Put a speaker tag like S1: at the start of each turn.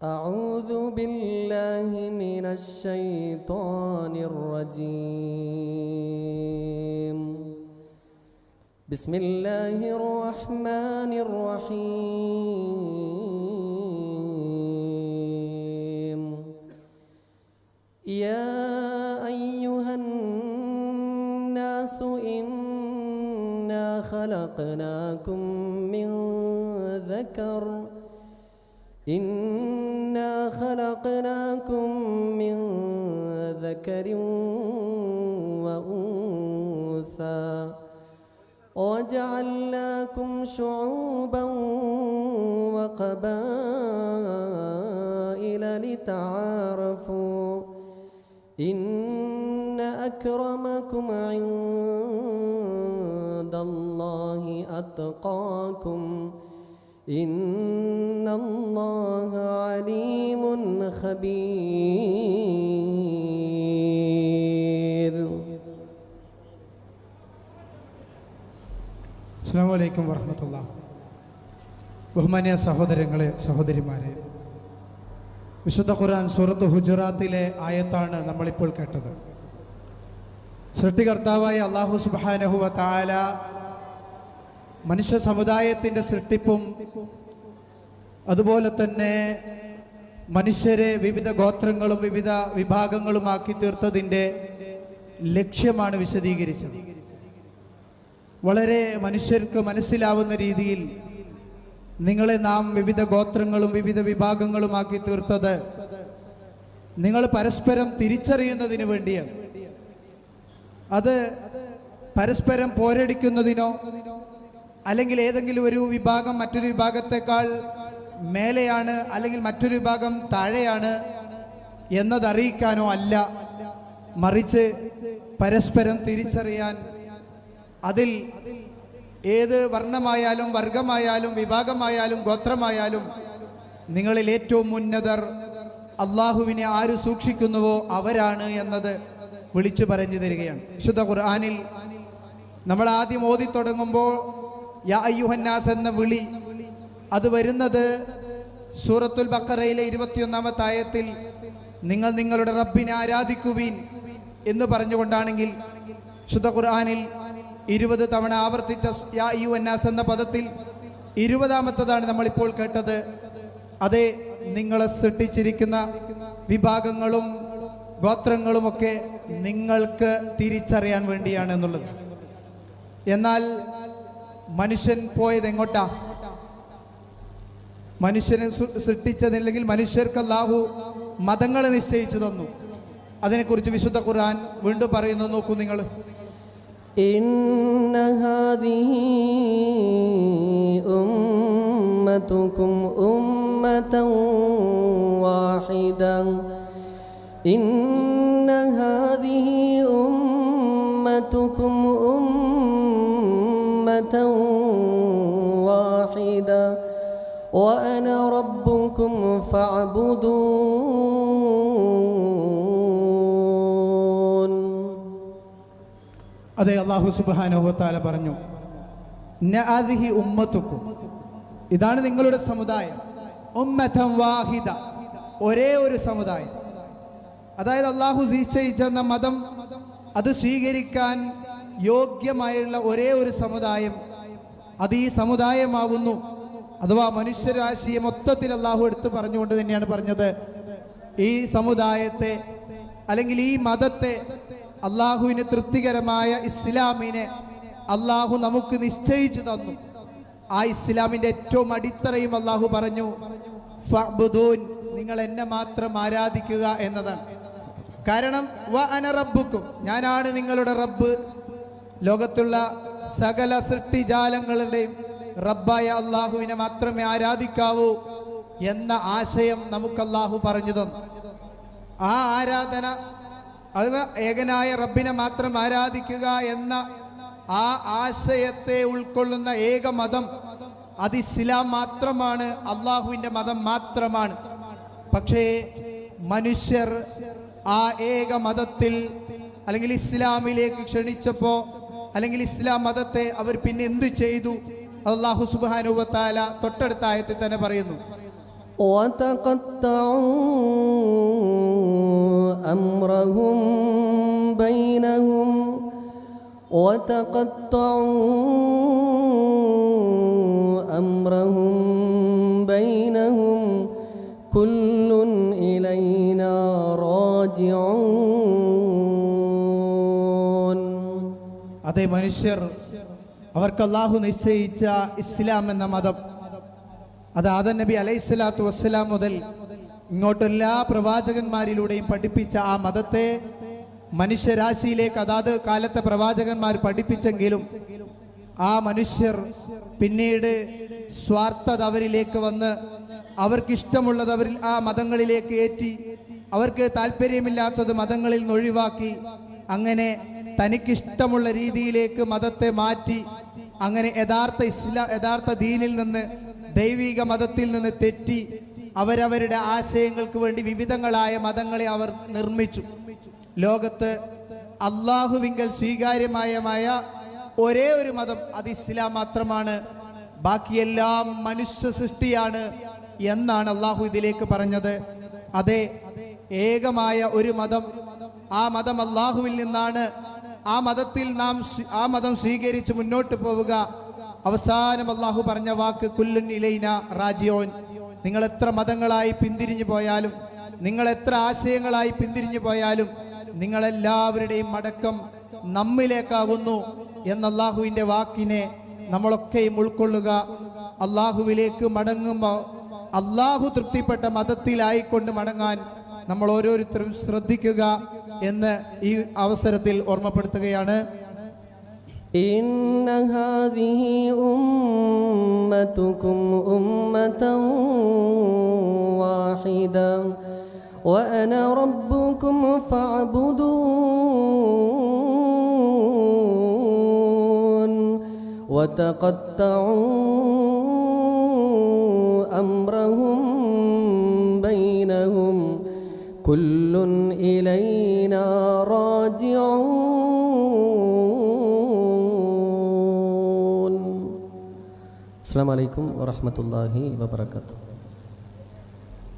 S1: أعوذ بالله من الشيطان الرجيم. بسم الله الرحمن الرحيم. يا أيها الناس إنا خلقناكم من ذكر وأنثى وجعلناكم شعوبا وقبائل لتعارفوا إن أكرمكم عند الله أتقاكم إن الله عليم خبير.
S2: അസ്സലാമു അലൈക്കും വറഹ്മത്തുള്ളാഹി. ബഹുമാന്യ സഹോദരങ്ങളെ, സഹോദരിമാരെ, വിശുദ്ധ ഖുർആൻ സൂറത്ത് ഹുജറാത്തിലെ ആയത്താണ് നമ്മളിപ്പോൾ കേട്ടത്. സൃഷ്ടികർത്താവായ അല്ലാഹു സുബ്ഹാനഹു വ തആല മനുഷ്യ സമുദായത്തിൻ്റെ സൃഷ്ടിപ്പും അതുപോലെ തന്നെ മനുഷ്യരെ വിവിധ ഗോത്രങ്ങളും വിവിധ വിഭാഗങ്ങളുമാക്കി തീർത്തതിൻ്റെ ലക്ഷ്യമാണ് വിശദീകരിച്ചത്. വളരെ മനുഷ്യർക്ക് മനസ്സിലാവുന്ന രീതിയിൽ നിങ്ങളെ നാം വിവിധ ഗോത്രങ്ങളും വിവിധ വിഭാഗങ്ങളുമാക്കി തീർത്തത് നിങ്ങൾ പരസ്പരം തിരിച്ചറിയുന്നതിന് വേണ്ടിയാണ്. അത് പരസ്പരം പോരടിക്കുന്നതിനോ അല്ലെങ്കിൽ ഏതെങ്കിലും ഒരു വിഭാഗം മറ്റൊരു വിഭാഗത്തെക്കാൾ മേലെയാണ് അല്ലെങ്കിൽ മറ്റൊരു വിഭാഗം താഴെയാണ് എന്നതറിയിക്കാനോ അല്ല, മറിച്ച് പരസ്പരം തിരിച്ചറിയാൻ, അതിൽ ഏത് വർണ്ണമായാലും വർഗമായാലും വിഭാഗമായാലും ഗോത്രമായാലും നിങ്ങളിൽ ഏറ്റവും ഉന്നതർ അള്ളാഹുവിനെ ആര് സൂക്ഷിക്കുന്നുവോ അവരാണ് എന്നത് വിളിച്ചു പറഞ്ഞു തരികയാണ്. വിശുദ്ധ ഖുർആനിൽ നമ്മൾ ആദ്യം ഓതി തുടങ്ങുമ്പോൾ യാ അയ്യുഹന്നാസ് എന്ന വിളി അത് വരുന്നത് സൂറത്തുൽ ബഖറയിലെ 21-ാമത്തെ ആയത്തിൽ നിങ്ങൾ നിങ്ങളുടെ റബ്ബിനെ ആരാധിക്കുവീൻ എന്ന് പറഞ്ഞുകൊണ്ടാണെങ്കിൽ വിശുദ്ധ ഖുർആനിൽ 20 തവണ ആവർത്തിച്ച യാ അയ്യുഹന്നാസ് എന്ന പദത്തിൽ 20-ാമത്തതാണ് നമ്മളിപ്പോൾ കേട്ടത്. അതേ, നിങ്ങളെ സൃഷ്ടിച്ചിരിക്കുന്ന വിഭാഗങ്ങളും ഗോത്രങ്ങളുമൊക്കെ നിങ്ങൾക്ക് തിരിച്ചറിയാൻ വേണ്ടിയാണ് എന്നുള്ളത്. എന്നാൽ മനുഷ്യൻ പോയത് എങ്ങോട്ടാ? മനുഷ്യനെ സൃഷ്ടിച്ചതില്ലെങ്കിൽ മനുഷ്യർക്ക് അല്ലാഹു മതങ്ങളെ നിശ്ചയിച്ചു തന്നു. അതിനെക്കുറിച്ച് വിശുദ്ധ ഖുർആൻ വീണ്ടും പറയുന്നു, നോക്കൂ നിങ്ങൾ.
S1: ഇന്ന ഹാദിഹി ഉമ്മതുകും ഉമ്മതൻ വാഹിദ ഇന്ന ഹാദിഹി ഉമ്മതുകും ഉമ്മതൻ വാഹിദ വഅന റബ്ബുകും ഫഅബ്ദൂൻ.
S2: അതെ, അല്ലാഹു സുബ്ഹാനഹു വ തആല പറഞ്ഞു, നഅദിഹി ഉമ്മതുകും, ഇതാണ് നിങ്ങളുടെ സമുദായം. ഉമ്മതൻ വാഹിദ, ഒരേ ഒരു സമുദായം. അതായത് അല്ലാഹു നിശ്ചയിച്ചെന്ന മതം അത് സ്വീകരിക്കാൻ യോഗ്യമായുള്ള ഒരേ ഒരു സമുദായം, അത് ഈ സമുദായമാകുന്നു. അഥവാ മനുഷ്യരാശിയെ മൊത്തത്തിൽ അല്ലാഹു എടുത്ത് പറഞ്ഞുകൊണ്ട് തന്നെയാണ് പറഞ്ഞത്, ഈ സമുദായത്തെ അല്ലെങ്കിൽ ഈ മതത്തെ, അല്ലാഹുവിന് തൃപ്തികരമായ ഇസ്ലാമിനെ അല്ലാഹു നമുക്ക് നിശ്ചയിച്ചു തന്നു. ആ ഇസ്ലാമിൻ്റെ ഏറ്റവും അടിത്തറയും അല്ലാഹു പറഞ്ഞു, ഫഅബ്ദൂൻ, നിങ്ങൾ എന്നെ മാത്രം ആരാധിക്കുക എന്നതാണ്. കാരണം വ അന റബ്ബുക്കും, ഞാനാണ് നിങ്ങളുടെ റബ്ബ്. ലോകത്തുള്ള സകല സൃഷ്ടിജാലങ്ങളുടെയും റബ്ബായ അള്ളാഹുവിനെ മാത്രമേ ആരാധിക്കാവൂ എന്ന ആശയം നമുക്ക് അല്ലാഹു പറഞ്ഞു തന്നു. ആ ആരാധന, അത് ഏകനായ റബ്ബിനെ മാത്രം ആരാധിക്കുക എന്ന ആ ആശയത്തെ ഉൾക്കൊള്ളുന്ന ഏക മതം അത് ഇസ്ലാം മാത്രമാണ്, അള്ളാഹുവിൻ്റെ മതം മാത്രമാണ്. പക്ഷേ മനുഷ്യർ ആ ഏക മതത്തിൽ അല്ലെങ്കിൽ ഇസ്ലാമിലേക്ക് ക്ഷണിച്ചപ്പോൾ അല്ലെങ്കിൽ ഇസ്ലാം മതത്തെ അവർ പിന്നെ എന്തു ചെയ്തു? അല്ലാഹു സുബ്ഹാനഹു വ തആല തൊട്ടടുത്ത ആയത്തിൽ തന്നെ പറയുന്നു,
S1: وتقطعوا أمرهم بينهم كل إلينا راجعون.
S2: അതേ മനുഷ്യർ അവർക്ക് അല്ലാഹു നിശ്ചയിച്ച ഇസ്ലാം എന്ന മതം, അത് ആദം നബി അലൈഹിസ്സലാത്തു വസ്സലാം മുതൽ ഇങ്ങോട്ടെല്ലാ പ്രവാചകന്മാരിലൂടെയും പഠിപ്പിച്ച ആ മതത്തെ മനുഷ്യരാശിയിലേക്ക് അതാത് കാലത്തെ പ്രവാചകന്മാർ പഠിപ്പിച്ചെങ്കിലും ആ മനുഷ്യർ പിന്നീട് സ്വാർത്ഥത അവരിലേക്ക് വന്ന് അവർക്കിഷ്ടമുള്ളത് അവരിൽ ആ മതങ്ങളിലേക്ക് ഏറ്റി, അവർക്ക് താല്പര്യമില്ലാത്തത് മതങ്ങളിൽ നിന്ന് ഒഴിവാക്കി, അങ്ങനെ തനിക്കിഷ്ടമുള്ള രീതിയിലേക്ക് മതത്തെ മാറ്റി, അങ്ങനെ യഥാർത്ഥ ദീനിൽ നിന്ന് ദൈവിക മതത്തിൽ നിന്ന് തെറ്റി അവരവരുടെ ആശയങ്ങൾക്ക് വേണ്ടി വിവിധങ്ങളായ മതങ്ങളെ അവർ നിർമ്മിച്ചു. ലോകത്ത് അള്ളാഹുവിങ്കൽ സ്വീകാര്യമായ ഒരേ ഒരു മതം അത് ഇസ്ലാം മാത്രമാണ്, ബാക്കിയെല്ലാം മനുഷ്യ സൃഷ്ടിയാണ് എന്നാണ് അള്ളാഹു ഇതിലേക്ക് പറഞ്ഞത്. അതെ, ഏകമായ ഒരു മതം, ആ മതം അള്ളാഹുവിൽ നിന്നാണ്. ആ മതം സ്വീകരിച്ച് മുന്നോട്ട് പോവുക. അവസാനം അള്ളാഹു പറഞ്ഞ വാക്ക് കുല്ലുൻ ഇലൈന റാജിഊൻ. നിങ്ങൾ എത്ര മതങ്ങളായി പിന്തിരിഞ്ഞു പോയാലും, നിങ്ങൾ എത്ര ആശയങ്ങളായി പിന്തിരിഞ്ഞു പോയാലും, നിങ്ങളെല്ലാവരുടെയും മടക്കം നമ്മിലേക്കാകുന്നു എന്ന അള്ളാഹുവിൻ്റെ വാക്കിനെ നമ്മളൊക്കെയും ഉൾക്കൊള്ളുക. അള്ളാഹുവിലേക്ക് മടങ്ങുമ്പോൾ അള്ളാഹു തൃപ്തിപ്പെട്ട മതത്തിലായിക്കൊണ്ട് മടങ്ങാൻ നമ്മൾ ഓരോരുത്തരും ശ്രദ്ധിക്കുക എന്ന് ഈ അവസരത്തിൽ ഓർമ്മപ്പെടുത്തുകയാണ്.
S1: إن هذه أمتكم أمة واحدة وأنا ربكم فاعبدون وتقطعوا أمرهم بينهم كل إلينا راجعون. السلام عليكم ورحمة الله وبركاته.